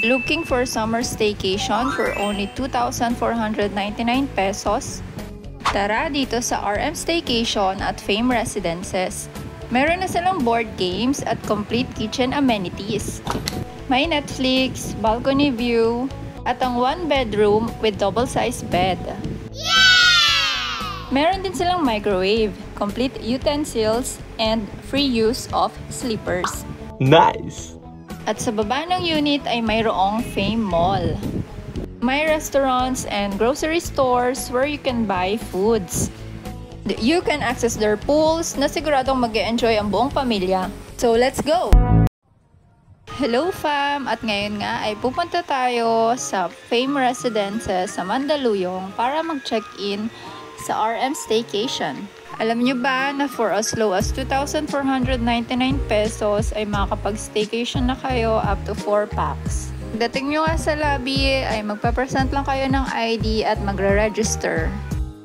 Looking for summer staycation for only 2,499 pesos? Tara dito sa RM Staycation at Fame Residences. Meron na silang board games at complete kitchen amenities. May Netflix, balcony view, at ang one bedroom with double-sized bed. Meron din silang microwave, complete utensils, and free use of sleepers. Nice! At sa baba ng unit ay mayroong Fame Mall. May restaurants and grocery stores where you can buy foods. You can access their pools na siguradong mag-e-enjoy ang buong pamilya. So let's go! Hello fam! At ngayon nga ay pupunta tayo sa Fame Residences sa Mandaluyong para mag-check-in sa RM Staycation. Alam nyo ba na for as low as 2,499 pesos ay makakapag-staycation na kayo up to 4 packs. Dating nyo nga sa lobby ay magpapresent lang kayo ng ID at magre-register.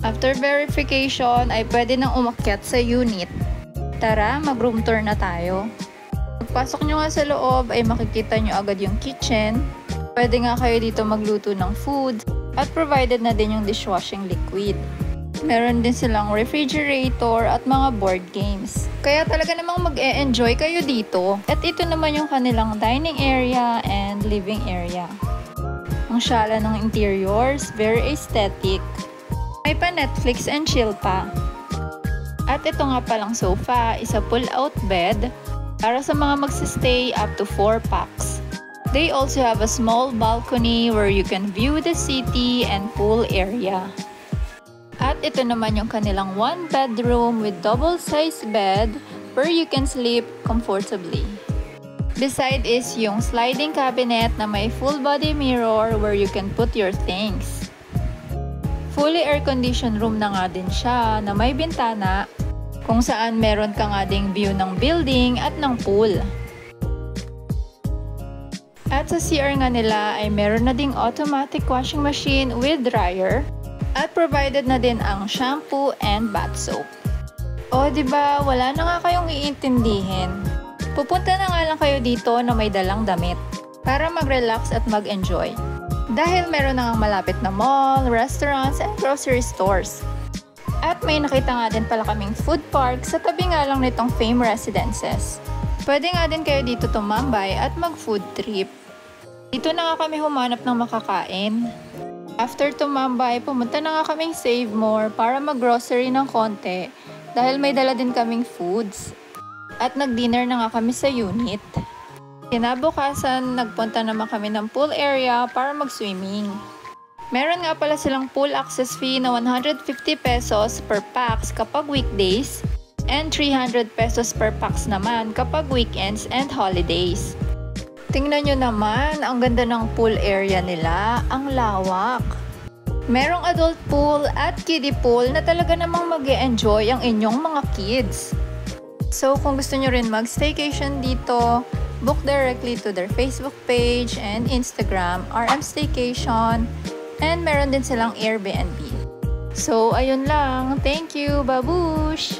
After verification ay pwede nang umakyat sa unit. Tara, mag-room tour na tayo. Pagpasok nyo nga sa loob ay makikita nyo agad yung kitchen. Pwede nga kayo dito magluto ng food at provided na din yung dishwashing liquid. Meron din silang refrigerator at mga board games. Kaya talaga namang mag-e-enjoy kayo dito. At ito naman yung kanilang dining area and living area. Ang syala ng interiors, very aesthetic. May pa Netflix and chill pa. At ito nga palang sofa, isa pull-out bed para sa mga magsistay up to 4 packs. They also have a small balcony where you can view the city and pool area. At ito naman yung kanilang one bedroom with double-sized bed where you can sleep comfortably. Beside is yung sliding cabinet na may full-body mirror where you can put your things. Fully air-conditioned room na nga din siya na may bintana kung saan meron ka nga ding view ng building at ng pool. At sa CR nga nila ay meron na ding automatic washing machine with dryer. At provided na din ang shampoo and bath soap. O diba, wala na nga kayong iintindihin. Pupunta na nga lang kayo dito na may dalang damit para mag-relax at mag-enjoy. Dahil meron na nga malapit na mall, restaurants, and grocery stores. At may nakita nga din pala kaming food park sa tabi nga lang nitong Fame Residences. Pwede nga din kayo dito tumambay at mag-food trip. Dito na nga kami humanap ng makakain. After tumambay, pumunta na nga kaming Save More para mag-grocery ng konti dahil may dala din kaming foods. At nag-dinner na nga kami sa unit. Kinabukasan, nagpunta naman kami ng pool area para mag-swimming. Meron nga pala silang pool access fee na 150 pesos per packs kapag weekdays and 300 pesos per packs naman kapag weekends and holidays. Tingnan nyo naman, ang ganda ng pool area nila, ang lawak. Merong adult pool at kiddie pool na talaga namang mag-e-enjoy ang inyong mga kids. So kung gusto nyo rin mag-staycation dito, book directly to their Facebook page and Instagram, RM Staycation, and meron din silang Airbnb. So ayun lang, thank you, babush!